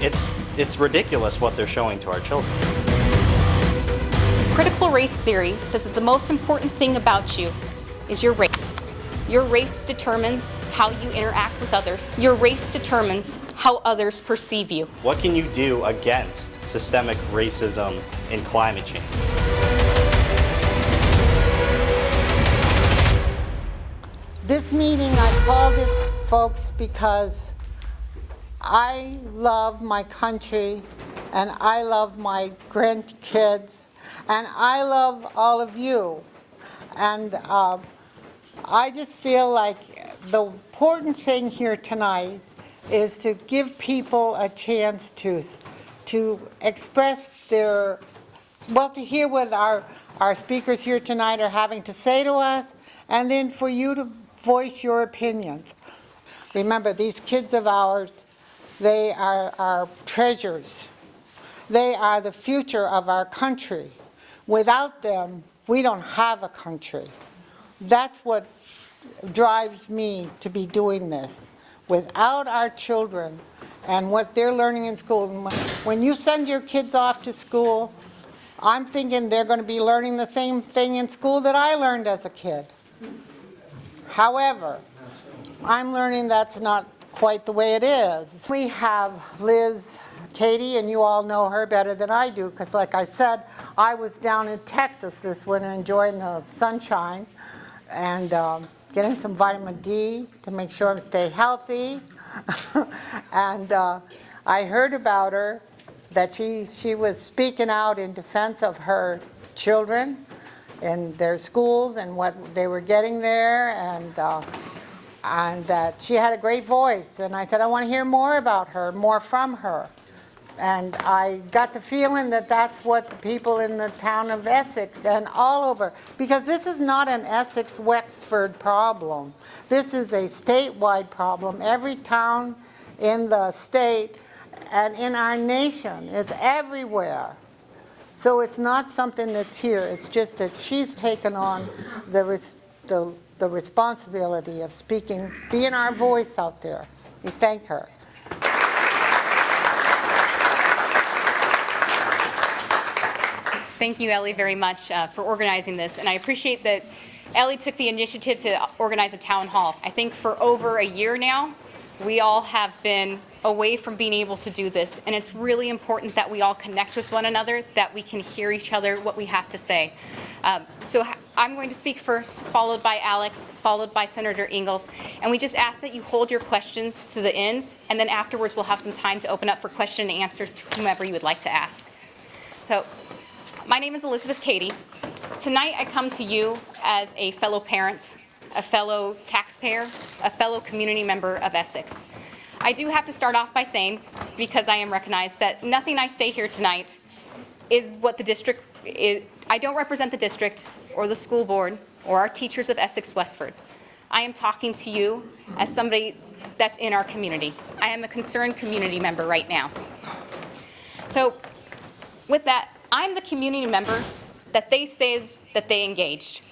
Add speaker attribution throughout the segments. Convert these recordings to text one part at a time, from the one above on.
Speaker 1: It's ridiculous what they're showing to our children.
Speaker 2: Critical race theory says that the most important thing about you is your race. Your race determines how you interact with others. Your race determines how others perceive you.
Speaker 1: What can you do against systemic racism and climate change?
Speaker 3: This meeting, I called it, folks, because I love my country and I love my grandkids and I love all of you. And I just feel like the important thing here tonight is to give people a chance to express their, well, to hear what our speakers here tonight are having to say to us, and then for you to voice your opinions. Remember, these kids of ours, they are our treasures. They are the future of our country. Without them, we don't have a country. That's what drives me to be doing this. Without our children and what they're learning in school, when you send your kids off to school, I'm thinking they're going to be learning the same thing in school that I learned as a kid. However, I'm learning that's not quite the way it is. We have Liz, Katie, and you all know her better than I do, because like I said, I was down in Texas this winter enjoying the sunshine and getting some vitamin D to make sure I stay healthy. And I heard about her, that she was speaking out in defense of her children in their schools and what they were getting there, and that she had a great voice. And I said, I want to hear more about her, more from her. And I got the feeling that that's what the people in the town of Essex and all over, because this is not an Essex-Wexford problem. This is a statewide problem. Every town in the state and in our nation, it's everywhere. So it's not something that's here. It's just that she's taken on the responsibility of speaking, being our voice out there. We thank her.
Speaker 2: Thank you, Ellie, very much for organizing this. And I appreciate that Ellie took the initiative to organize a town hall. I think for over a year now, we all have been away from being able to do this. And it's really important that we all connect with one another, that we can hear each other, what we have to say. So I'm going to speak first, followed by Alex, followed by Senator Ingalls. And we just ask that you hold your questions to the end, and then afterwards we'll have some time to open up for question and answers to whomever you would like to ask. So my name is Elizabeth Cady. Tonight I come to you as a fellow parent, a fellow taxpayer, a fellow community member of Essex. I do have to start off by saying, because I am recognized, that nothing I say here tonight is what the district is. I don't represent the district or the school board or our teachers of Essex Westford. I am talking to you as somebody that's in our community. I am a concerned community member right now. So with that, I'm the community member that they say that they engaged.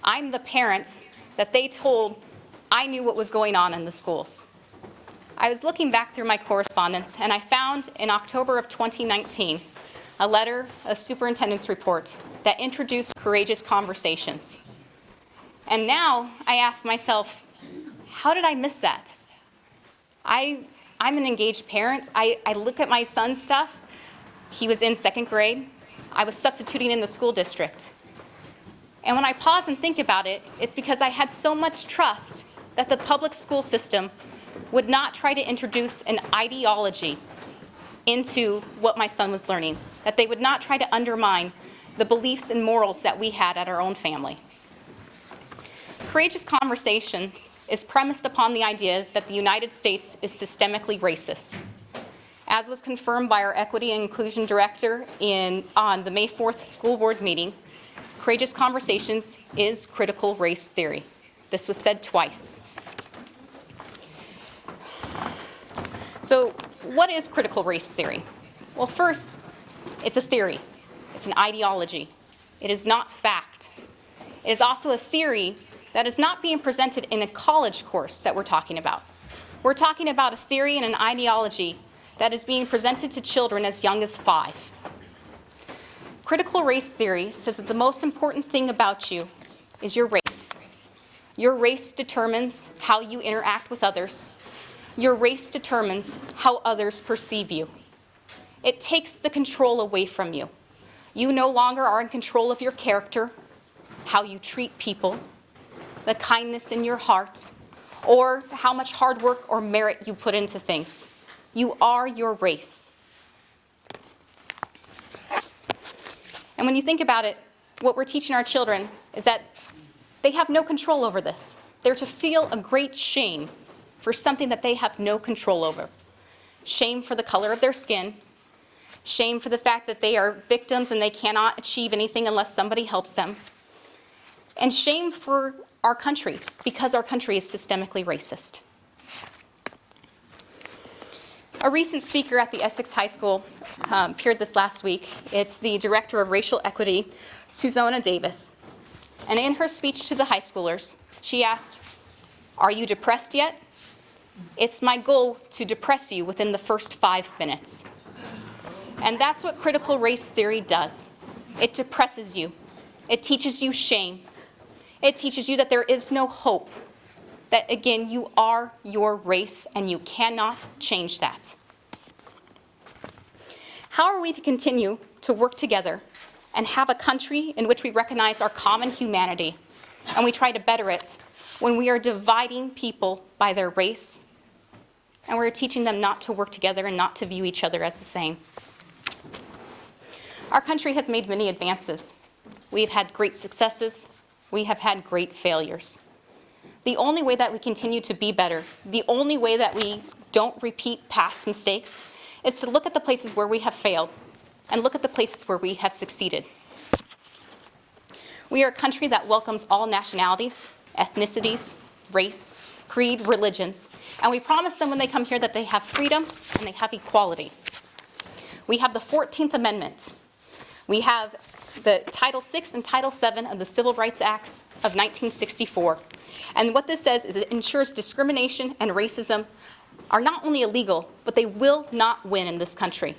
Speaker 2: I'm the parent that they told I knew what was going on in the schools. I was looking back through my correspondence, and I found in October of 2019 a letter, a superintendent's report, that introduced courageous conversations. And now I ask myself, how did I miss that? I'm an engaged parent. I look at my son's stuff. He was in second grade. I was substituting in the school district. And when I pause and think about it, it's because I had so much trust that the public school system would not try to introduce an ideology into what my son was learning, that they would not try to undermine the beliefs and morals that we had at our own family. Courageous Conversations is premised upon the idea that the United States is systemically racist. As was confirmed by our Equity and Inclusion Director on the May 4th school board meeting, Courageous Conversations is critical race theory. This was said twice. So what is critical race theory? Well, first, it's a theory. It's an ideology. It is not fact. It is also a theory that is not being presented in a college course that we're talking about. We're talking about a theory and an ideology that is being presented to children as young as 5. Critical race theory says that the most important thing about you is your race. Your race determines how you interact with others. Your race determines how others perceive you. It takes the control away from you. You no longer are in control of your character, how you treat people, the kindness in your heart, or how much hard work or merit you put into things. You are your race. And when you think about it, what we're teaching our children is that they have no control over this. They're to feel a great shame for something that they have no control over. Shame for the color of their skin, shame for the fact that they are victims and they cannot achieve anything unless somebody helps them, and shame for our country because our country is systemically racist. A recent speaker at the Essex High School appeared this last week. It's the Director of Racial Equity, Susanna Davis. And in her speech to the high schoolers, she asked, "Are you depressed yet? It's my goal to depress you within the first 5 minutes." And that's what critical race theory does. It depresses you. It teaches you shame. It teaches you that there is no hope. That, again, you are your race and you cannot change that. How are we to continue to work together and have a country in which we recognize our common humanity and we try to better it when we are dividing people by their race and we're teaching them not to work together and not to view each other as the same? Our country has made many advances. We've had great successes. We have had great failures. The only way that we continue to be better, the only way that we don't repeat past mistakes, is to look at the places where we have failed and look at the places where we have succeeded. We are a country that welcomes all nationalities, ethnicities, race, creed, religions, and we promise them when they come here that they have freedom and they have equality. We have the 14th Amendment. We have the Title VI and Title VII of the Civil Rights Acts of 1964. And what this says is it ensures discrimination and racism are not only illegal, but they will not win in this country.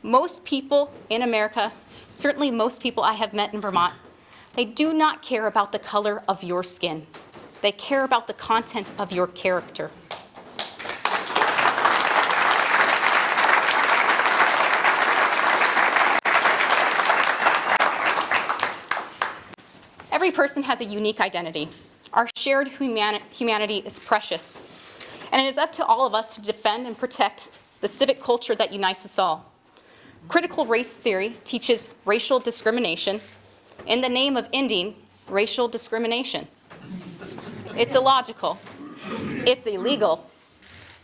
Speaker 2: Most people in America, certainly most people I have met in Vermont, they do not care about the color of your skin. They care about the content of your character. Every person has a unique identity. Our shared humanity is precious, and it is up to all of us to defend and protect the civic culture that unites us all. Critical race theory teaches racial discrimination in the name of ending racial discrimination. It's illogical, it's illegal,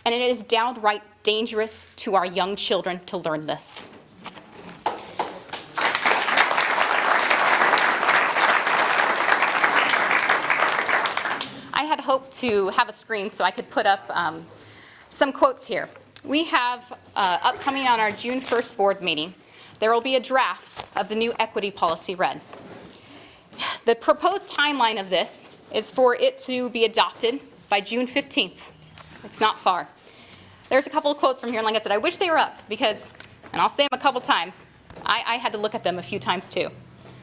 Speaker 2: and it is downright dangerous to our young children to learn this. I had hoped to have a screen so I could put up some quotes here. We have upcoming on our June 1st board meeting, there will be a draft of the new equity policy read. The proposed timeline of this is for it to be adopted by June 15th. It's not far. There's a couple of quotes from here, and like I said, I wish they were up because, and I'll say them a couple times, I had to look at them a few times too.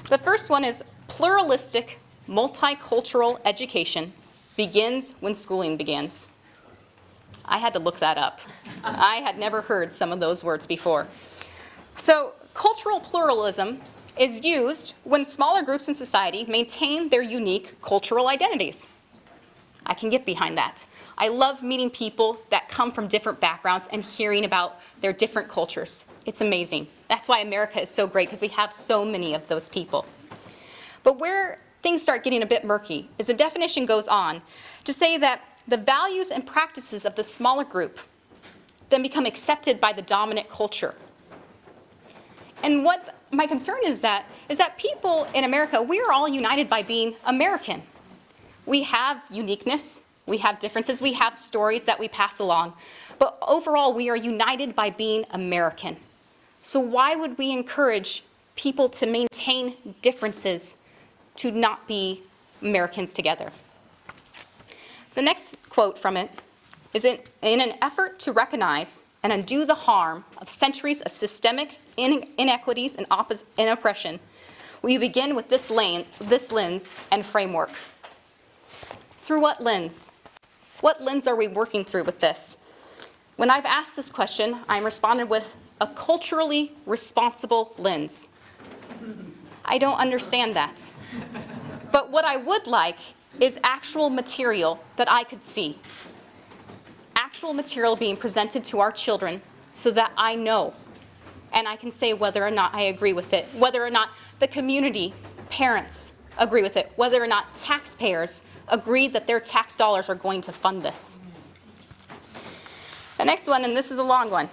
Speaker 2: The first one is pluralistic, multicultural education begins when schooling begins. I had to look that up. I had never heard some of those words before. So cultural pluralism is used when smaller groups in society maintain their unique cultural identities. I can get behind that. I love meeting people that come from different backgrounds and hearing about their different cultures. It's amazing. That's why America is so great, because we have so many of those people. But where things start getting a bit murky is the definition goes on to say that the values and practices of the smaller group then become accepted by the dominant culture. And what my concern is that people in America, we are all united by being American. We have uniqueness, we have differences, we have stories that we pass along, but overall we are united by being American. So why would we encourage people to maintain differences to not be Americans together? The next quote from it is in an effort to recognize and undo the harm of centuries of systemic inequities and oppression, we begin with this lens and framework. Through what lens? What lens are we working through with this? When I've asked this question, I'm responded with a culturally responsible lens. I don't understand that. But what I would like is actual material that I could see. Actual material being presented to our children so that I know and I can say whether or not I agree with it, whether or not the community, parents, agree with it, whether or not taxpayers agree that their tax dollars are going to fund this. The next one, and this is a long one.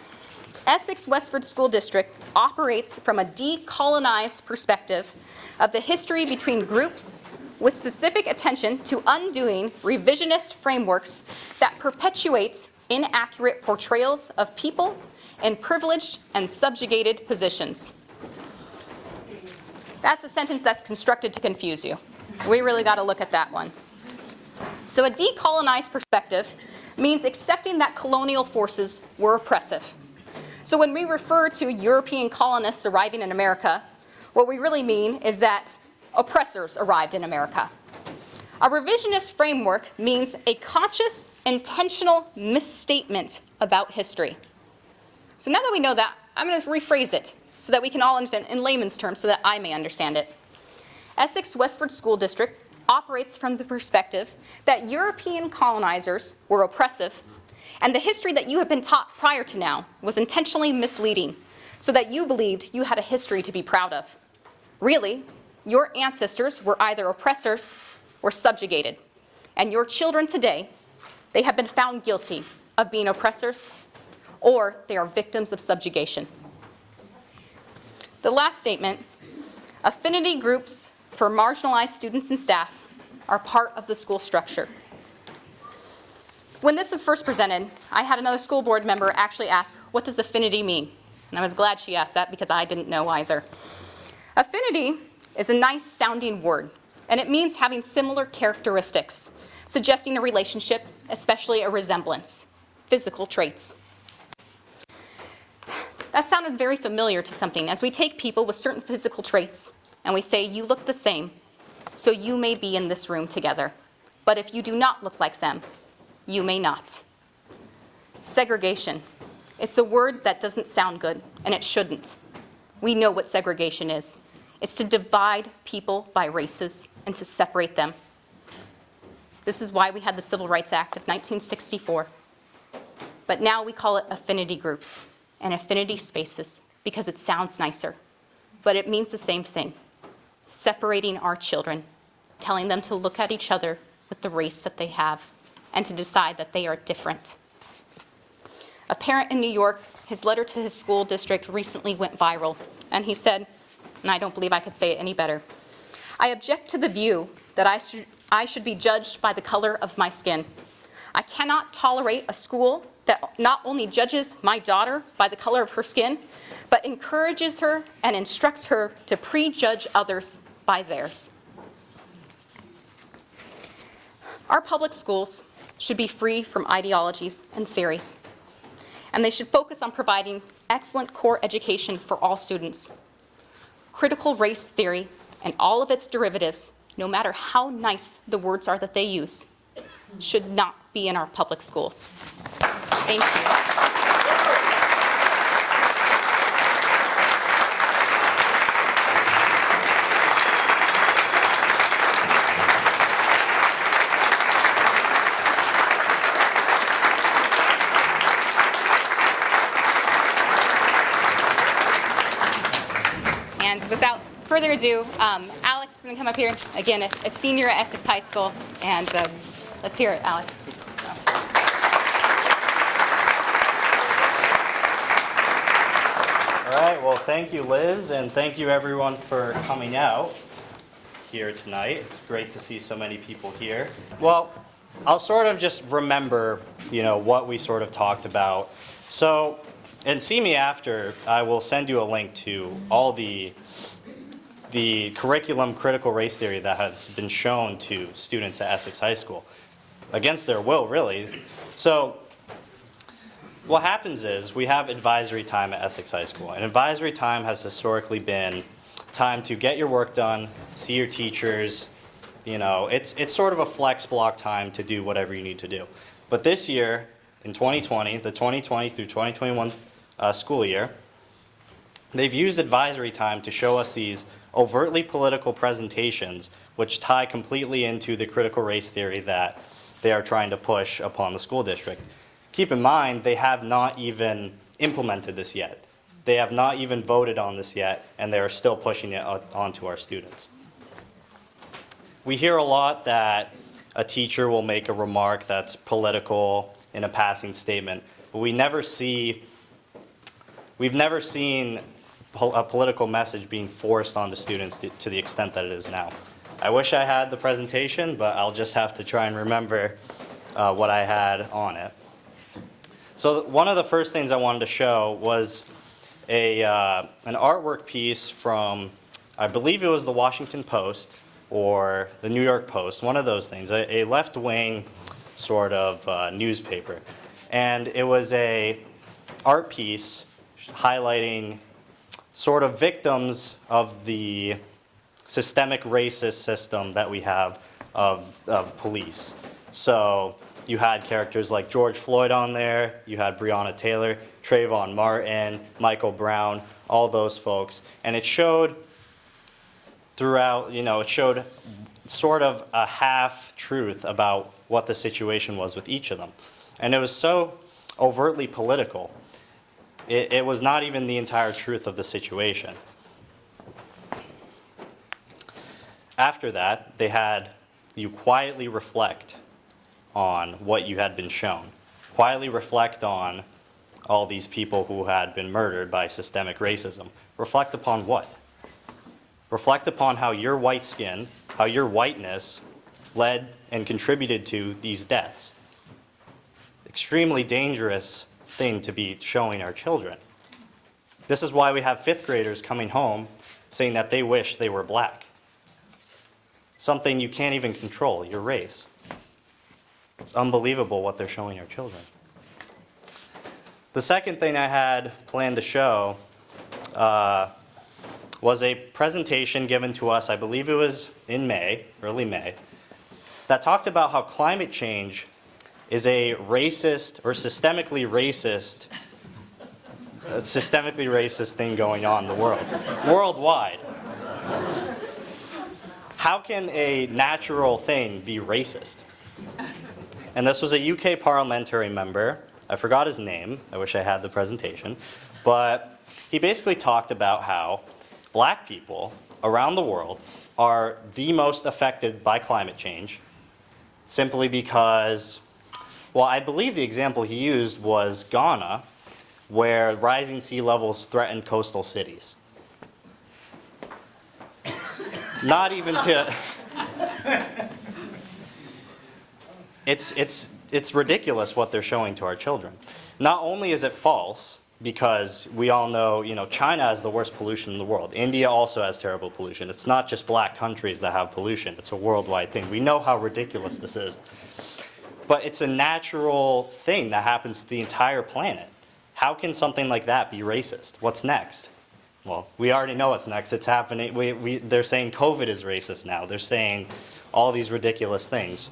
Speaker 2: Essex Westford School District operates from a decolonized perspective of the history between groups with specific attention to undoing revisionist frameworks that perpetuate inaccurate portrayals of people in privileged and subjugated positions. That's a sentence that's constructed to confuse you. We really got to look at that one. So a decolonized perspective means accepting that colonial forces were oppressive. So when we refer to European colonists arriving in America, what we really mean is that oppressors arrived in America. A revisionist framework means a conscious, intentional misstatement about history. So now that we know that, I'm going to rephrase it so that we can all understand in layman's terms so that I may understand it. Essex Westford School District operates from the perspective that European colonizers were oppressive, and the history that you have been taught prior to now was intentionally misleading so that you believed you had a history to be proud of. Really, your ancestors were either oppressors or subjugated, and your children today, they have been found guilty of being oppressors or they are victims of subjugation. The last statement, affinity groups for marginalized students and staff are part of the school structure. When this was first presented, I had another school board member actually ask, what does affinity mean? And I was glad she asked that because I didn't know either. Affinity is a nice sounding word, and it means having similar characteristics, suggesting a relationship, especially a resemblance, physical traits. That sounded very familiar to something as we take people with certain physical traits and we say, you look the same, so you may be in this room together. But if you do not look like them, you may not. Segregation. It's a word that doesn't sound good, and it shouldn't. We know what segregation is. It's to divide people by races and to separate them. This is why we had the Civil Rights Act of 1964. But now we call it affinity groups and affinity spaces because it sounds nicer. But it means the same thing, separating our children, telling them to look at each other with the race that they have and to decide that they are different. A parent in New York, his letter to his school district recently went viral, and he said, and I don't believe I could say it any better, I object to the view that I should be judged by the color of my skin. I cannot tolerate a school that not only judges my daughter by the color of her skin, but encourages her and instructs her to prejudge others by theirs. Our public schools should be free from ideologies and theories, and they should focus on providing excellent core education for all students. Critical race theory and all of its derivatives, no matter how nice the words are that they use, should not be in our public schools. Thank you. And without further ado, Alex is going to come up here, again, a senior at Essex High School, and let's hear it, Alex.
Speaker 1: All right, well, thank you, Liz, and thank you, everyone, for coming out here tonight. It's great to see so many people here. Well, I'll sort of just remember, what we sort of talked about. So, and see me after, I will send you a link to all the curriculum critical race theory that has been shown to students at Essex High School, against their will, really. So what happens is we have advisory time at Essex High School. And advisory time has historically been time to get your work done, see your teachers. You know, it's sort of a flex block time to do whatever you need to do. But this year, in 2020, the 2020 through 2021 school year, they've used advisory time to show us these overtly political presentations which tie completely into the critical race theory that they are trying to push upon the school district. Keep in mind, they have not even implemented this yet. They have not even voted on this yet, and they are still pushing it onto our students. We hear a lot that a teacher will make a remark that's political in a passing statement, but we've never seen a political message being forced on the students to the extent that it is now. I wish I had the presentation, but I'll just have to try and remember what I had on it. So one of the first things I wanted to show was an artwork piece from, I believe it was the Washington Post or the New York Post, one of those things, a left-wing sort of newspaper. And it was a art piece highlighting sort of victims of the systemic racist system that we have of police. So you had characters like George Floyd on there, you had Breonna Taylor, Trayvon Martin, Michael Brown, all those folks. And it showed throughout, it showed sort of a half-truth about what the situation was with each of them. And it was so overtly political. It was not even the entire truth of the situation. After that, they had you quietly reflect on what you had been shown. Quietly reflect on all these people who had been murdered by systemic racism. Reflect upon what? Reflect upon how your white skin, how your whiteness led and contributed to these deaths. Extremely dangerous thing to be showing our children. This is why we have fifth graders coming home saying that they wish they were black. Something you can't even control, your race. It's unbelievable what they're showing our children. The second thing I had planned to show was a presentation given to us, I believe it was in May, early May, that talked about how climate change is a racist or systemically racist thing going on in the world, worldwide. How can a natural thing be racist? And this was a UK parliamentary member. I forgot his name. I wish I had the presentation. But he basically talked about how black people around the world are the most affected by climate change simply because, well, I believe the example he used was Ghana, where rising sea levels threaten coastal cities. Not even to... It's ridiculous what they're showing to our children. Not only is it false, because we all know, China has the worst pollution in the world. India also has terrible pollution. It's not just black countries that have pollution. It's a worldwide thing. We know how ridiculous this is. But it's a natural thing that happens to the entire planet. How can something like that be racist? What's next? Well, we already know what's next. It's happening. They're saying COVID is racist now. They're saying all these ridiculous things.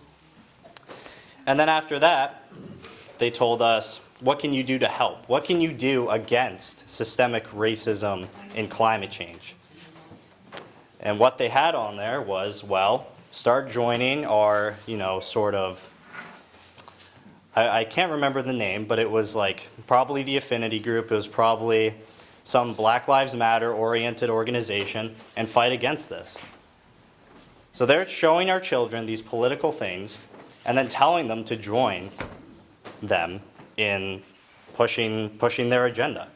Speaker 1: And then after that, they told us, what can you do to help? What can you do against systemic racism and climate change? And what they had on there was, well, start joining our, sort of, I can't remember the name, but it was like probably the affinity group. It was probably some Black Lives Matter oriented organization, and fight against this. So they're showing our children these political things and then telling them to join them in pushing their agenda.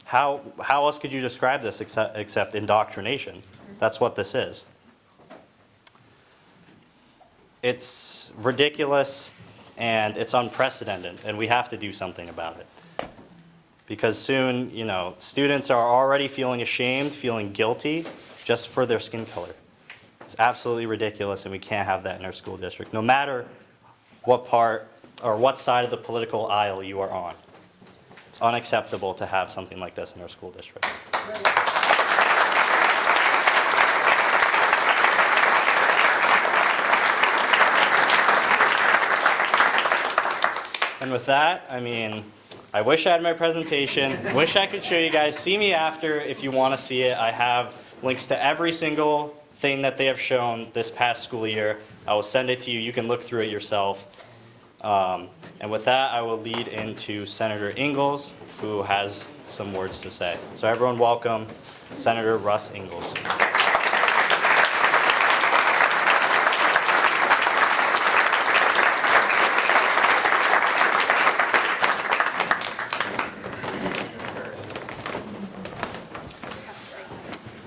Speaker 1: How else could you describe this except indoctrination? That's what this is. It's ridiculous and it's unprecedented, and we have to do something about it. Because soon, students are already feeling ashamed, feeling guilty just for their skin color. It's absolutely ridiculous, and we can't have that in our school district. No matter what part or what side of the political aisle you are on. It's unacceptable to have something like this in our school district. And with that, I mean, I wish I had my presentation, wish I could show you guys. See me after if you want to see it. I have links to every single thing that they have shown this past school year. I will send it to you. You can look through it yourself. And with that, I will lead into Senator Ingalls, who has some words to say. So everyone welcome Senator Russ Ingalls.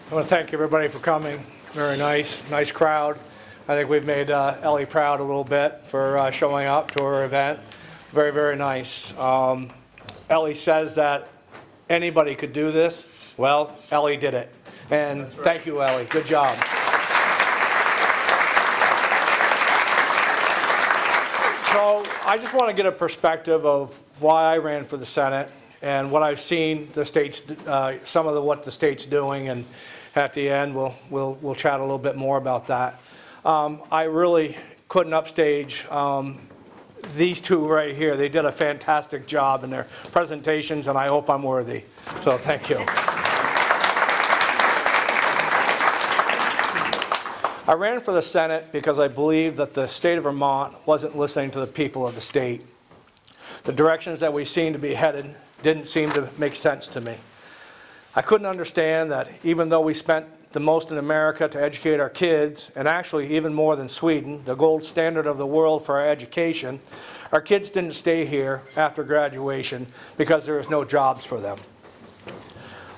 Speaker 4: I want to thank everybody for coming. Very nice crowd. I think we've made Ellie proud a little bit for showing up to her event. Very, very nice. Ellie says that anybody could do this. Well, Ellie did it. And thank you, Ellie. Good job. So I just want to get a perspective of why I ran for the Senate and what I've seen the state's, some of what the state's doing, and at the end we'll chat a little bit more about that. I really couldn't upstage these two right here. They did a fantastic job in their presentations, and I hope I'm worthy. So thank you. I ran for the Senate because I believe that the state of Vermont wasn't listening to the people of the state. The directions that we seemed to be headed didn't seem to make sense to me. I couldn't understand that even though we spent the most in America to educate our kids, and actually even more than Sweden, the gold standard of the world for our education, our kids didn't stay here after graduation because there was no jobs for them.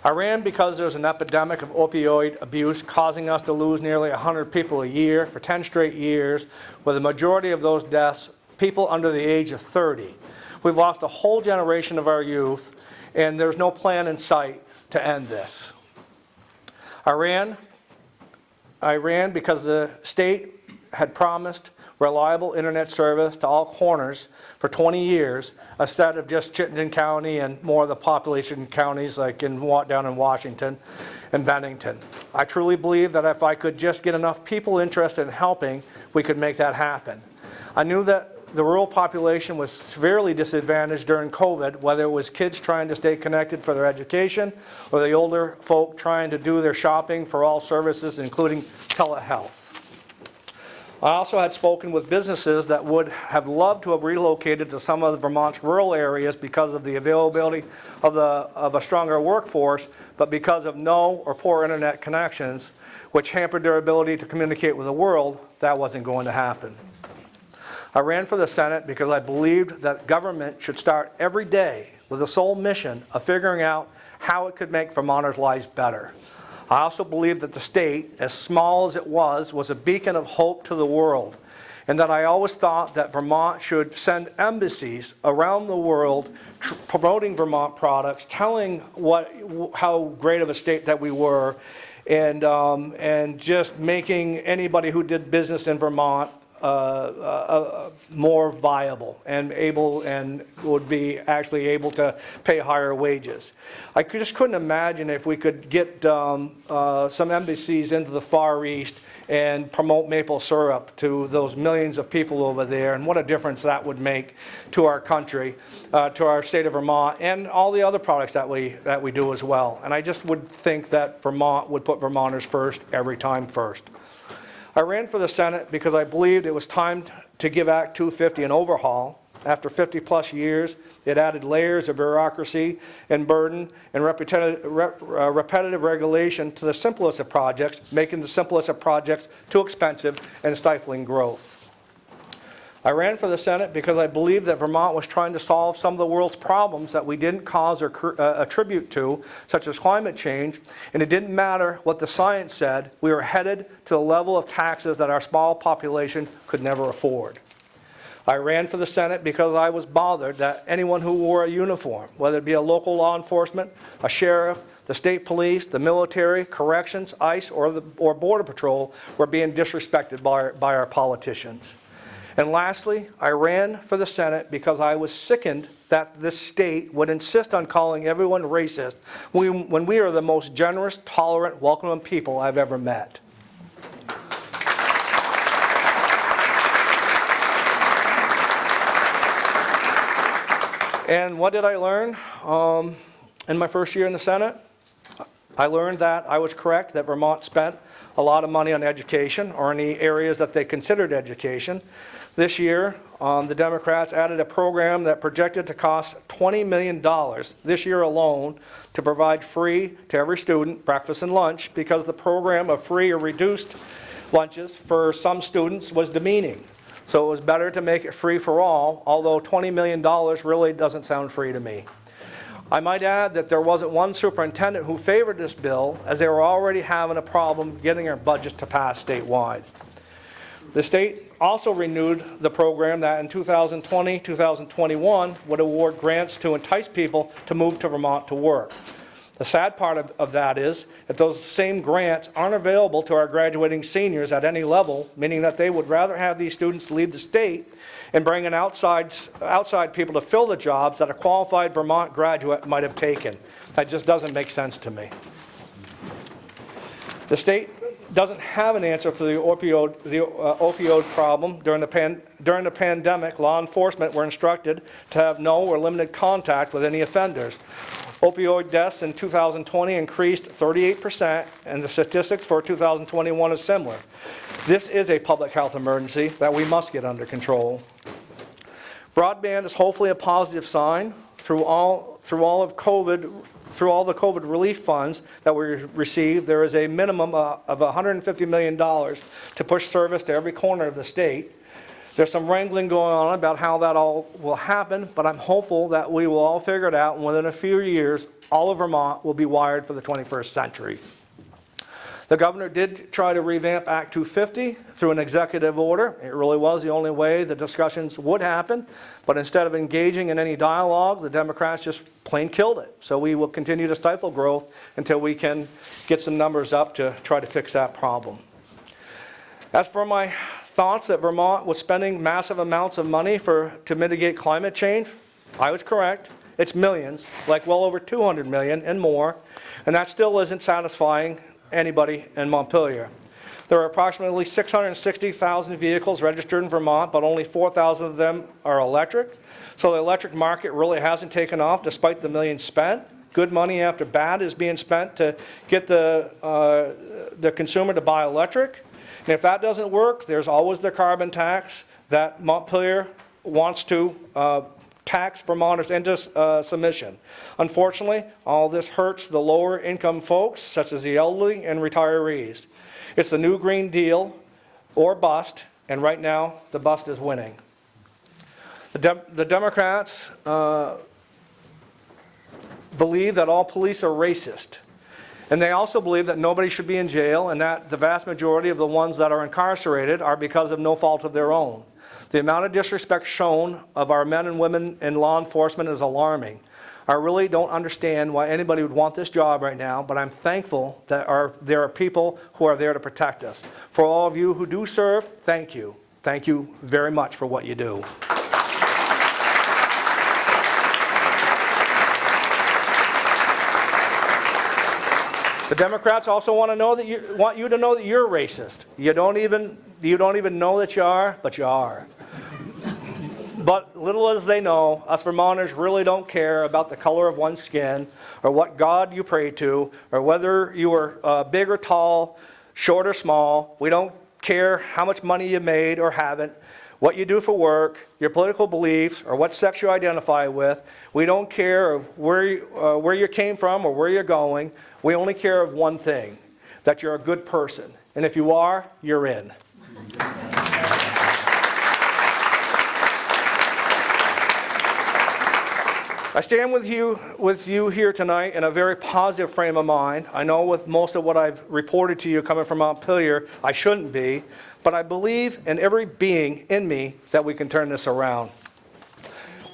Speaker 4: I ran because there's an epidemic of opioid abuse causing us to lose nearly 100 people a year for 10 straight years, with the majority of those deaths people under the age of 30. We've lost a whole generation of our youth, and there's no plan in sight to end this. I ran because the state had promised reliable internet service to all corners for 20 years, instead of just Chittenden County and more of the population counties like down in Washington and Bennington. I truly believe that if I could just get enough people interested in helping, we could make that happen. I knew that the rural population was severely disadvantaged during COVID, whether it was kids trying to stay connected for their education or the older folk trying to do their shopping for all services, including telehealth. I also had spoken with businesses that would have loved to have relocated to some of Vermont's rural areas because of the availability of a stronger workforce, but because of no or poor internet connections, which hampered their ability to communicate with the world, that wasn't going to happen. I ran for the Senate because I believed that government should start every day with the sole mission of figuring out how it could make Vermonters' lives better. I also believed that the state, as small as it was a beacon of hope to the world, and that I always thought that Vermont should send embassies around the world promoting Vermont products, telling how great of a state that we were, and just making anybody who did business in Vermont more viable and would be actually able to pay higher wages. I just couldn't imagine if we could get some embassies into the Far East and promote maple syrup to those millions of people over there, and what a difference that would make to our country, to our state of Vermont, and all the other products that we do as well. And I just would think that Vermont would put Vermonters first every time first. I ran for the Senate because I believed it was time to give Act 250 an overhaul. After 50-plus years, it added layers of bureaucracy and burden and repetitive regulation to the simplest of projects, making the simplest of projects too expensive and stifling growth. I ran for the Senate because I believed that Vermont was trying to solve some of the world's problems that we didn't cause or attribute to, such as climate change, and it didn't matter what the science said, we were headed to the level of taxes that our small population could never afford. I ran for the Senate because I was bothered that anyone who wore a uniform, whether it be a local law enforcement, a sheriff, the state police, the military, corrections, ICE, or Border Patrol, were being disrespected by our politicians. And lastly, I ran for the Senate because I was sickened that this state would insist on calling everyone racist when we are the most generous, tolerant, welcoming people I've ever met. And what did I learn in my first year in the Senate? I learned that I was correct, that Vermont spent a lot of money on education, or in the areas that they considered education. This year, the Democrats added a program that projected to cost $20 million this year alone to provide free to every student breakfast and lunch, because the program of free or reduced lunches for some students was demeaning. So it was better to make it free for all, although $20 million really doesn't sound free to me. I might add that there wasn't one superintendent who favored this bill, as they were already having a problem getting their budgets to pass statewide. The state also renewed the program that in 2020, 2021 would award grants to entice people to move to Vermont to work. The sad part of that is that those same grants aren't available to our graduating seniors at any level, meaning that they would rather have these students leave the state and bring in outside people to fill the jobs that a qualified Vermont graduate might have taken. That just doesn't make sense to me. The state doesn't have an answer for the opioid problem. During the pandemic, law enforcement were instructed to have no or limited contact with any offenders. Opioid deaths in 2020 increased 38%, and the statistics for 2021 is similar. This is a public health emergency that we must get under control. Broadband is hopefully a positive sign. Through all the COVID relief funds that we received, there is a minimum of $150 million to push service to every corner of the state. There's some wrangling going on about how that all will happen, but I'm hopeful that we will all figure it out, and within a few years, all of Vermont will be wired for the 21st century. The governor did try to revamp Act 250 through an executive order. It really was the only way the discussions would happen, but instead of engaging in any dialogue, the Democrats just plain killed it. So we will continue to stifle growth until we can get some numbers up to try to fix that problem. As for my thoughts that Vermont was spending massive amounts of money to mitigate climate change, I was correct. It's millions, like well over 200 million and more, and that still isn't satisfying anybody in Montpelier. There are approximately 660,000 vehicles registered in Vermont, but only 4,000 of them are electric. So the electric market really hasn't taken off despite the millions spent. Good money after bad is being spent to get the consumer to buy electric. And if that doesn't work, there's always the carbon tax that Montpelier wants to tax Vermonters into submission. Unfortunately, all this hurts the lower income folks, such as the elderly and retirees. It's the new Green Deal or bust, and right now the bust is winning. The Democrats believe that all police are racist. And they also believe that nobody should be in jail, and that the vast majority of the ones that are incarcerated are because of no fault of their own. The amount of disrespect shown of our men and women in law enforcement is alarming. I really don't understand why anybody would want this job right now, but I'm thankful that there are people who are there to protect us. For all of you who do serve, thank you. Thank you very much for what you do. The Democrats also want you to know that you're racist. You don't even know that you are, but you are. But little as they know, us Vermonters really don't care about the color of one's skin, or what God you pray to, or whether you are big or tall, short or small. We don't care how much money you made or haven't, what you do for work, your political beliefs, or what sex you identify with. We don't care of where you came from or where you're going. We only care of one thing, that you're a good person. And if you are, you're in. I stand with you here tonight in a very positive frame of mind. I know with most of what I've reported to you coming from Montpelier, I shouldn't be, but I believe in every being in me that we can turn this around.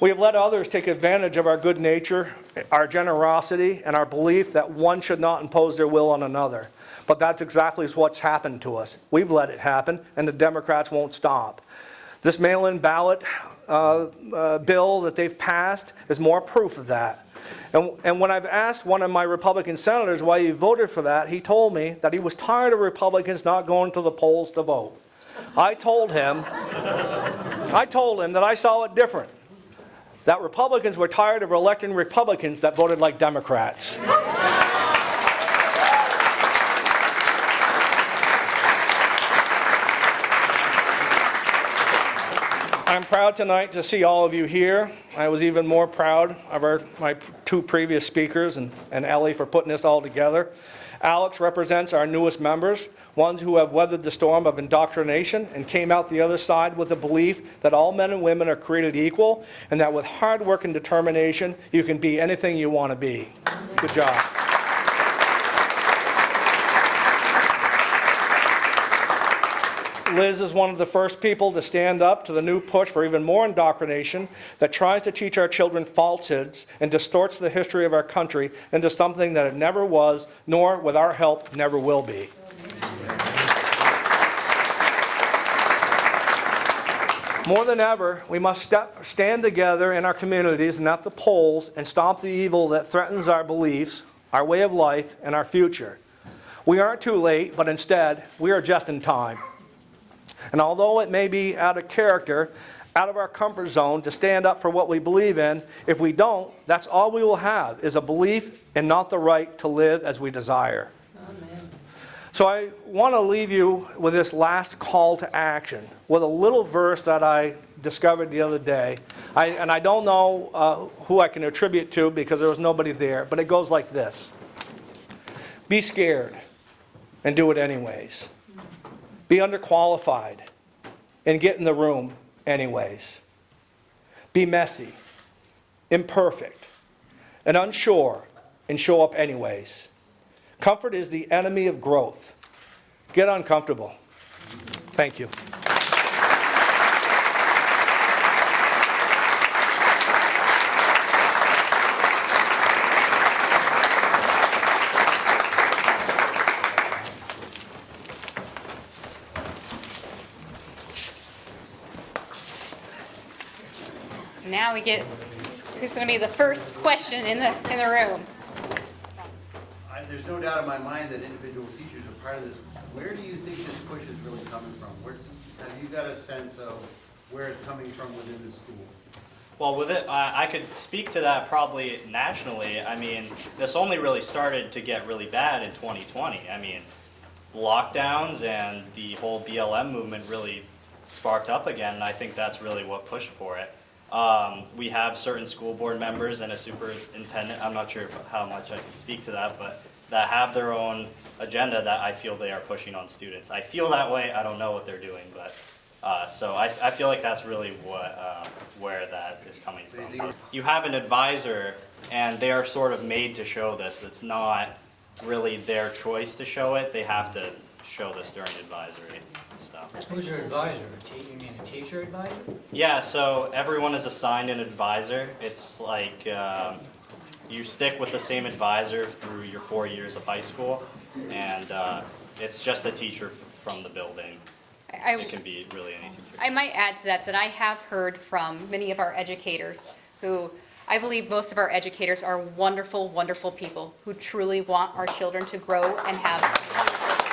Speaker 4: We have let others take advantage of our good nature, our generosity, and our belief that one should not impose their will on another. But that's exactly what's happened to us. We've let it happen, and the Democrats won't stop. This mail-in ballot bill that they've passed is more proof of that. And when I've asked one of my Republican senators why he voted for that, he told me that he was tired of Republicans not going to the polls to vote. I told him that I saw it different, that Republicans were tired of electing Republicans that voted like Democrats. I'm proud tonight to see all of you here. I was even more proud of my two previous speakers and Ellie for putting this all together. Alex represents our newest members, ones who have weathered the storm of indoctrination and came out the other side with the belief that all men and women are created equal and that with hard work and determination, you can be anything you want to be. Good job. Liz is one of the first people to stand up to the new push for even more indoctrination that tries to teach our children falsehoods and distorts the history of our country into something that it never was, nor, with our help, never will be. More than ever, we must stand together in our communities and at the polls and stop the evil that threatens our beliefs, our way of life, and our future. We aren't too late, but instead, we are just in time. And although it may be out of character, out of our comfort zone to stand up for what we believe in, if we don't, that's all we will have, is a belief and not the right to live as we desire. Amen. So I want to leave you with this last call to action, with a little verse that I discovered the other day. And I don't know who I can attribute to because there was nobody there, but it goes like this. Be scared and do it anyways. Be underqualified and get in the room anyways. Be messy, imperfect, and unsure and show up anyways. Comfort is the enemy of growth. Get uncomfortable. Thank you.
Speaker 2: Now we get, who's going to be the first question in the room?
Speaker 5: There's no doubt in my mind that individual teachers are part of this. Where do you think this push is really coming from? Have you got a sense of where it's coming from within the school?
Speaker 1: Well, with it, I could speak to that probably nationally. I mean, this only really started to get really bad in 2020. I mean, lockdowns and the whole BLM movement really sparked up again, and I think that's really what pushed for it. We have certain school board members and a superintendent, I'm not sure how much I can speak to that, but that have their own agenda that I feel they are pushing on students. I feel that way, I don't know what they're doing, but so I feel like that's really where that is coming from. You have an advisor and they are sort of made to show this. It's not really their choice to show it, they have to show this during advisory stuff.
Speaker 6: Who's your advisor? You mean a teacher advisor?
Speaker 1: Yeah, so everyone is assigned an advisor. It's like you stick with the same advisor through your 4 years of high school, and it's just a teacher from the building. It can be really any teacher.
Speaker 2: I might add to that I have heard from many of our educators who, I believe most of our educators are wonderful, wonderful people who truly want our children to grow and have wonderful.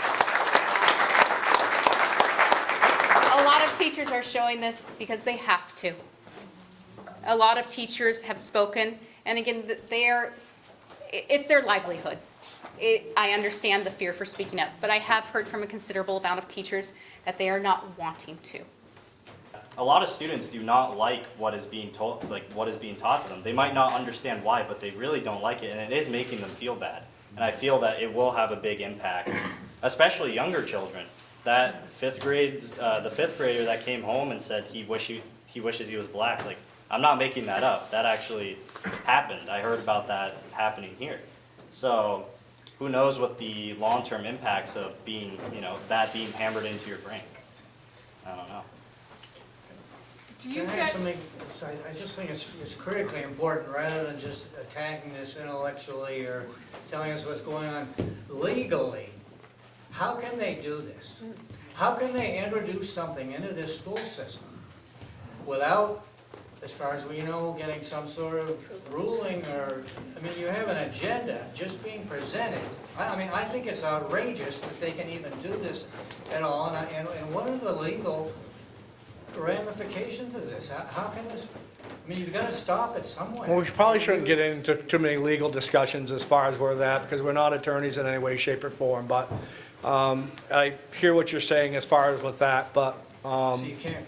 Speaker 2: A lot of teachers are showing this because they have to. A lot of teachers have spoken, and again, it's their livelihoods. I understand the fear for speaking up, but I have heard from a considerable amount of teachers that they are not wanting to.
Speaker 1: A lot of students do not like what is being taught to them. They might not understand why, but they really don't like it, and it is making them feel bad. And I feel that it will have a big impact, especially younger children. That the fifth grader that came home and said he wishes he was black. Like, I'm not making that up. That actually happened. I heard about that happening here. So who knows what the long-term impacts of that being hammered into your brain. I don't know.
Speaker 6: Can I ask something? I just think it's critically important, rather than just attacking this intellectually or telling us what's going on legally. How can they do this? How can they introduce something into this school system without, as far as we know, getting some sort of ruling or, I mean, you have an agenda just being presented. I mean, I think it's outrageous that they can even do this at all, and what are the legal ramifications of this? How can this, I mean, you've got to stop it somewhere.
Speaker 4: Well, we probably shouldn't get into too many legal discussions as far as where that, because we're not attorneys in any way, shape, or form, but I hear what you're saying as far as with that, but
Speaker 6: So you can't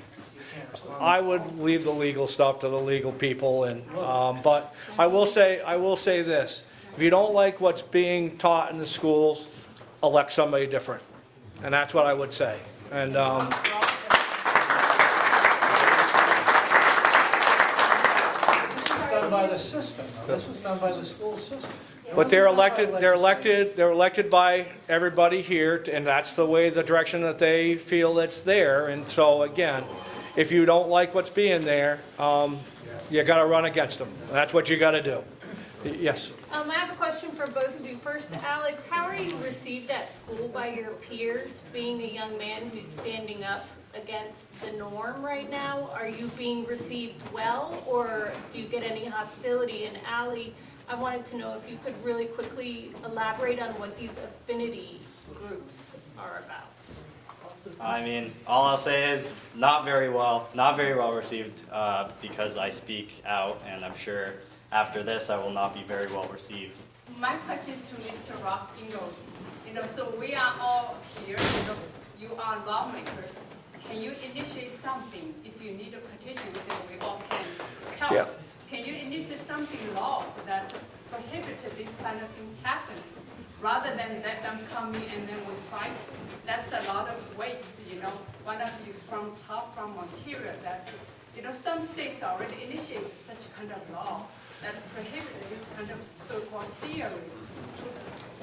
Speaker 6: respond.
Speaker 4: I would leave the legal stuff to the legal people, and, but I will say this. If you don't like what's being taught in the schools, elect somebody different. And that's what I would say. And,
Speaker 6: This was done by the system, though. This was done by the school system. It
Speaker 4: but they're
Speaker 6: wasn't done by
Speaker 4: elected, they're elected by everybody here, and that's the way, the direction that they feel it's there. And so, again, if you don't like what's being there, you gotta run against them. That's what you gotta do. Yes?
Speaker 7: I have a question for both of you. First, Alex, how are you received at school by your peers, being a young man who's standing up against the norm right now? Are you being received well, or do you get any hostility? And Ally, I wanted to know if you could really quickly elaborate on what these affinity groups are about.
Speaker 1: I mean, all I'll say is not very well received because I speak out, and I'm sure after this I will not be very well received.
Speaker 8: My question is to Mr. Ross Ingalls. So we are all here, you are lawmakers. Can you initiate something if you need a petition, we all can help?
Speaker 4: Yeah.
Speaker 8: Can you initiate something laws that prohibit these kind of things happening? Rather than let them come in and then we fight, that's a lot of waste, One of you from Ontario that, some states already initiated such kind of law that prohibit this kind of so-called theory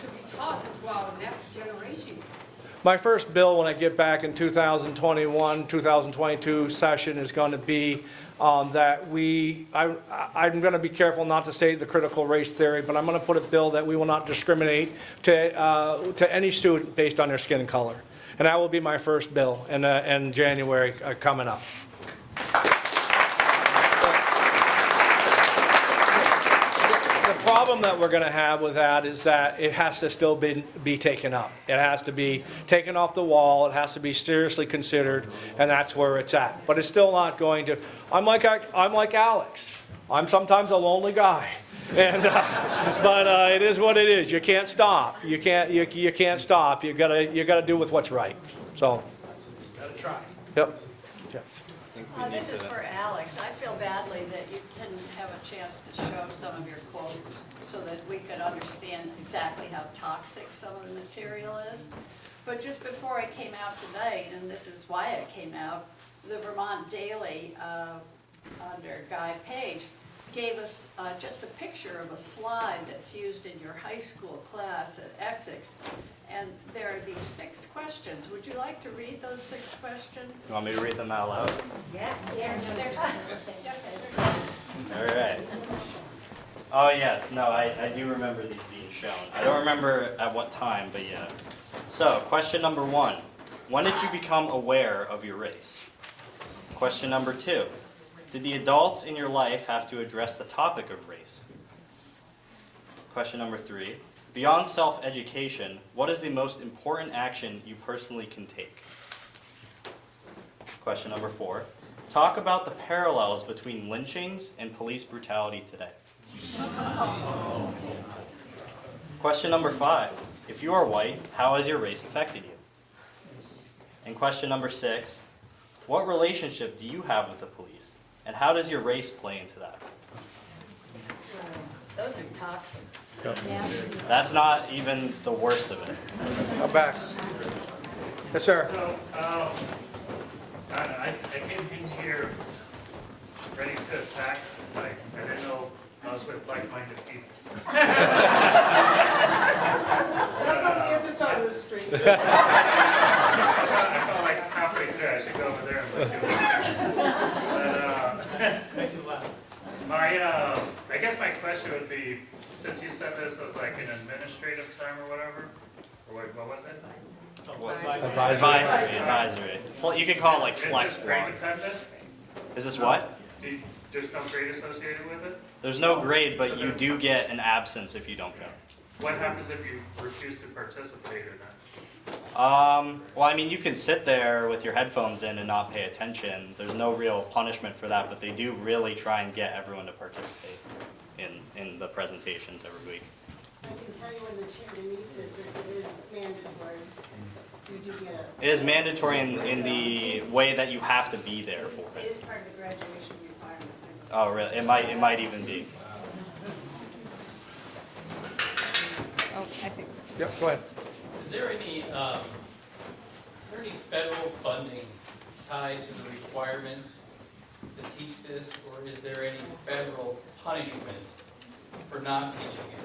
Speaker 8: to be taught to our next generations.
Speaker 4: My first bill when I get back in 2021, 2022 session is going to be that I'm going to be careful not to say the critical race theory, but I'm going to put a bill that we will not discriminate to any student based on their skin color. And that will be my first bill in January coming up. The problem that we're going to have with that is that it has to still be taken up. It has to be taken off the wall. It has to be seriously considered, and that's where it's at. But it's still not going to. I'm like Alex. I'm sometimes a lonely guy, and but it is what it is. You can't stop. You can't stop. You gotta do with what's right. So.
Speaker 6: Gotta try.
Speaker 4: Yep.
Speaker 9: This is for Alex. I feel badly that you didn't have a chance to show some of your quotes so that we could understand exactly how toxic some of the material is. But just before I came out tonight, and this is why I came out, the Vermont Daily, under Guy Page, gave us just a picture of a slide that's used in your high school class at Essex. And there are these 6 questions. Would you like to read those 6 questions?
Speaker 1: You want me to read them out loud?
Speaker 9: Yes.
Speaker 1: All right. Oh yes, no, I do remember these being shown. I don't remember at what time, but yeah. So, question number 1. When did you become aware of your race? Question number 2. Did the adults in your life have to address the topic of race? Question number 3. Beyond self-education, what is the most important action you personally can take? Question number 4. Talk about the parallels between lynchings and police brutality today. Question number 5. If you are white, how has your race affected you? And question number 6. What relationship do you have with the police? And how does your race play into that?
Speaker 9: Those are toxic.
Speaker 1: That's not even the worst of it.
Speaker 4: I'm back. Yes, sir.
Speaker 10: So, I came in here ready to attack, like, I didn't know I was with like-minded people.
Speaker 3: That's on the other side of the street.
Speaker 10: I felt like halfway through I should go over there and look at it. But, I guess my question would be, since you said this was like an administrative term or whatever, or what was it?
Speaker 1: Advisory. You could call it like flex
Speaker 10: Is this
Speaker 1: block.
Speaker 10: grade dependent?
Speaker 1: Is this what?
Speaker 10: There's no grade associated with it?
Speaker 1: There's no grade, but you do get an absence if you don't go.
Speaker 10: What happens if you refuse to participate in that?
Speaker 1: Well, I mean, you can sit there with your headphones in and not pay attention. There's no real punishment for that, but they do really try and get everyone to participate in the presentations every week.
Speaker 11: I can tell you when the chair says that it is mandatory. You do get it.
Speaker 1: It is mandatory in the way that you have to be there for
Speaker 11: It
Speaker 1: it.
Speaker 11: is part of the graduation requirement.
Speaker 1: Oh, really? It might even be.
Speaker 2: Oh, I think.
Speaker 4: Yep, go ahead.
Speaker 12: Is there any federal funding tied to the requirement to teach this, or is there any federal punishment for not teaching it,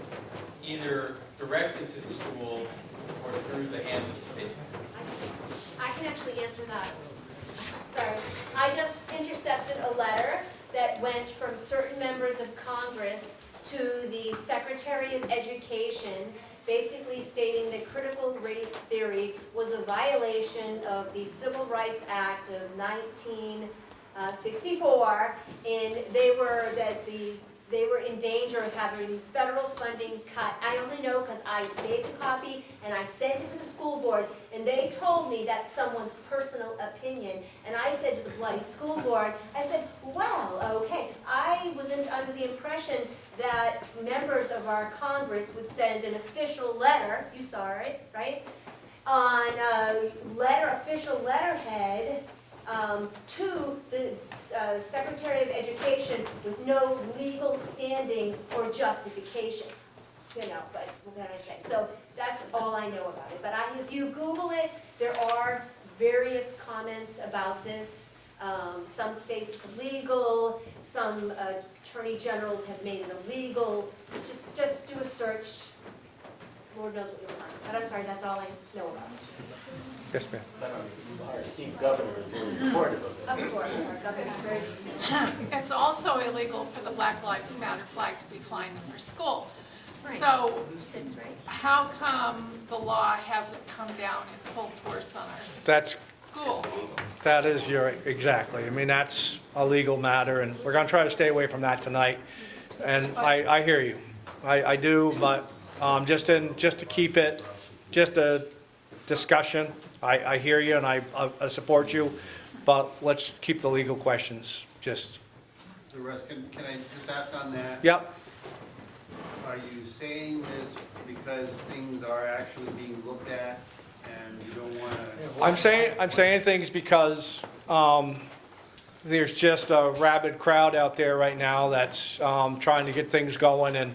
Speaker 12: either directly to the school or through the hand of the state?
Speaker 13: I can actually answer that. Sorry. I just intercepted a letter that went from certain members of Congress to the Secretary of Education, basically stating that critical race theory was a violation of the Civil Rights Act of 1964, and they were in danger of having federal funding cut. I only know because I saved a copy and I sent it to the school board, and they told me that's someone's personal opinion. And I said to the bloody school board, I said, well, okay. I was under the impression that members of our Congress would send an official letter, you saw it, right? On a official letterhead to the Secretary of Education with no legal standing or justification, you know, but what can I say? So that's all I know about it. But if you Google it, there are various comments about this. Some states it's illegal, some attorney generals have made it illegal. Just do a search. Lord knows what you'll find. But I'm sorry, that's all I know about it.
Speaker 4: Yes, ma'am.
Speaker 14: Our esteemed governor is really supportive of it.
Speaker 13: Of course, our governor is very
Speaker 8: It's also illegal for the Black Lives Matter flag to be flying in our school.
Speaker 13: Right.
Speaker 8: So
Speaker 13: That's right.
Speaker 8: how come the law hasn't come down in full force on our
Speaker 4: That's
Speaker 8: school?
Speaker 4: That is exactly. I mean, that's a legal matter, and we're going to try to stay away from that tonight. And I hear you. I do, but just to keep it, just a discussion, I hear you and I support you, but let's keep the legal questions just.
Speaker 5: So Russ, can I just ask on that?
Speaker 4: Yep.
Speaker 5: Are you saying this because things are actually being looked at and you don't want to?
Speaker 4: I'm saying things because there's just a rabid crowd out there right now that's trying to get things going, and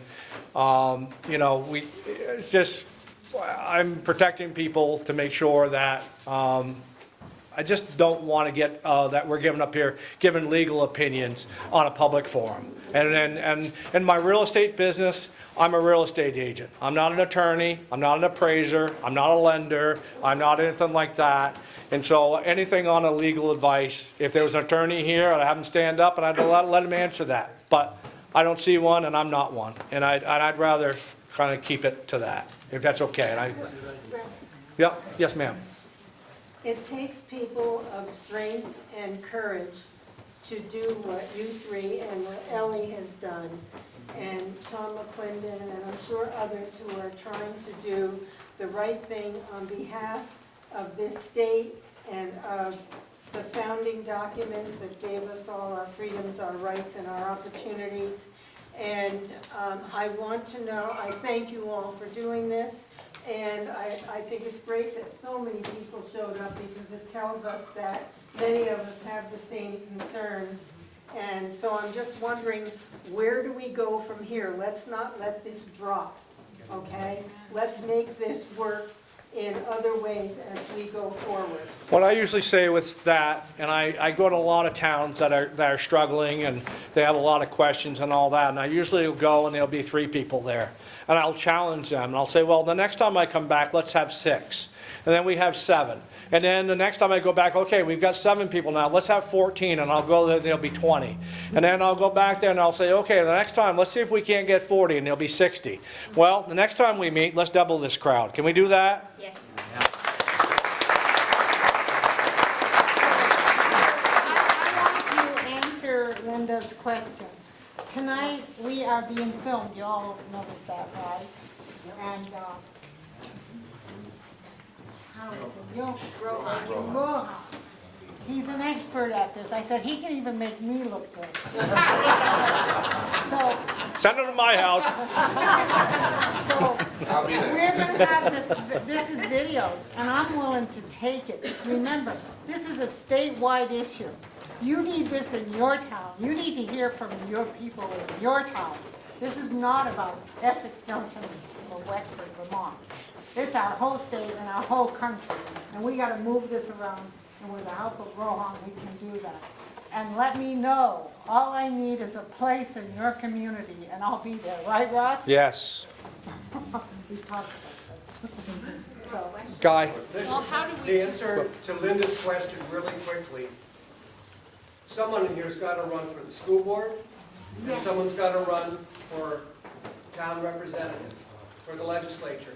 Speaker 4: you know, it's just, I'm protecting people to make sure that I just don't want to get that we're giving up here, giving legal opinions on a public forum. And in my real estate business, I'm a real estate agent. I'm not an attorney, I'm not an appraiser, I'm not a lender, I'm not anything like that. And so anything on a legal advice, if there was an attorney here, I'd have him stand up and I'd let him answer that. But I don't see one and I'm not one. And I'd rather kind of keep it to that, if that's okay. And yep, yes ma'am.
Speaker 11: It takes people of strength and courage to do what you three and what Ellie has done, and Tom McClendon, and I'm sure others who are trying to do the right thing on behalf of this state and of the founding documents that gave us all our freedoms, our rights, and our opportunities. And I want to know, I thank you all for doing this. And I think it's great that so many people showed up, because it tells us that many of us have the same concerns. And so I'm just wondering, where do we go from here? Let's not let this drop, okay? Let's make this work in other ways as we go forward.
Speaker 4: What I usually say with that, and I go to a lot of towns that are struggling and they have a lot of questions and all that, and I usually will go and there'll be 3 people there. And I'll challenge them, and I'll say, well, the next time I come back, let's have 6. And then we have 7. And then the next time I go back, okay, we've got 7 people now, let's have 14, and I'll go there, there'll be 20. And then I'll go back there and I'll say, okay, the next time, let's see if we can't get 40, and there'll be 60. Well, the next time we meet, let's double this crowd. Can we do that?
Speaker 13: Yes.
Speaker 3: I want you are being filmed, you all noticed that, right? And, how is it? Rohan. He's an expert at this. I said, he can even make me look good. So,
Speaker 4: Send them to my house.
Speaker 3: so we're gonna have this is videoed, and I'm willing to take it. Remember, this is a statewide issue. You need this in your town. You need to hear from your people in your town. This is not about Essex Junction or Wexford, Vermont. It's our whole state and our whole country, and we gotta move this around, and with the help of Rohan, we can do that. And let me know, all I need is a place in your community, and I'll be there, right, Ross?
Speaker 4: Yes.
Speaker 3: We talked about this. So,
Speaker 4: Guy.
Speaker 7: Well, how do we?
Speaker 15: The answer to Linda's question really quickly, someone in here's got to run for the school board, and
Speaker 3: Yes.
Speaker 15: someone's got to run for town representative, for the legislature.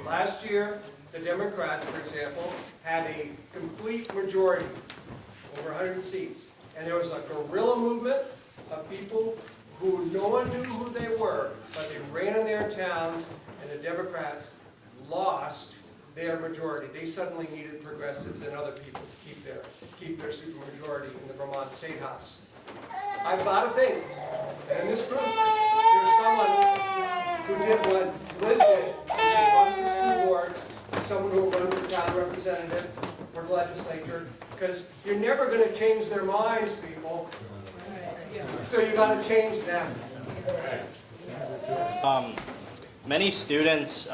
Speaker 15: Last year, the Democrats, for example, had a complete majority, over 100 seats. And there was a guerrilla movement of people who no one knew who they were, but they ran in their towns, and the Democrats lost their majority. They suddenly needed progressives and other people to keep their supermajority in the Vermont State House. I've got to think that in this group, there's someone who did what Liz did, run for the school board, someone who will run for town representative, for the legislature, because you're never going to change their minds, people. So you got to change them.
Speaker 1: Many students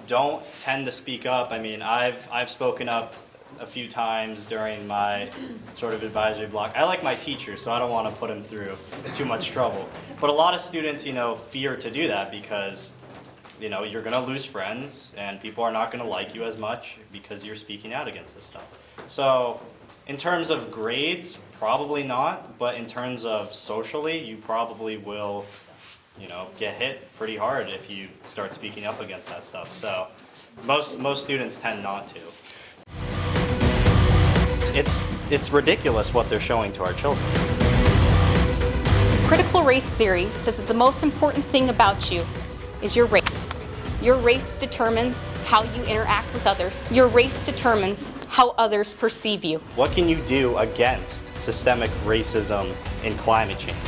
Speaker 1: don't tend to speak up. I mean, I've spoken up a few times during my sort of advisory block. I like my teacher, so I don't want to put him through too much trouble. But a lot of students, fear to do that because, you're going to lose friends and people are not going to like you as much because you're speaking out against this stuff. So in terms of grades, probably not, but in terms of socially, you probably will, get hit pretty hard if you start speaking up against that stuff. So most students tend not to. It's ridiculous what they're showing to our children.
Speaker 2: Critical race theory says that the most important thing about you is your race. Your race determines how you interact with others. Your race determines how others perceive you.
Speaker 1: What can you do against systemic racism and climate change?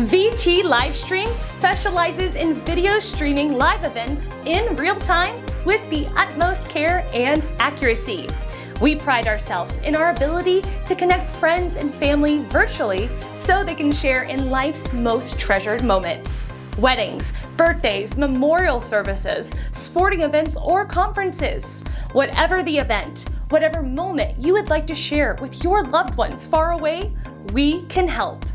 Speaker 16: VT Livestream specializes in video streaming live events in real time with the utmost care and accuracy. We pride ourselves in our ability to connect friends and family virtually so they can share in life's most treasured moments. Weddings, birthdays, memorial services, sporting events, or conferences. Whatever the event, whatever moment you would like to share with your loved ones far away, we can help.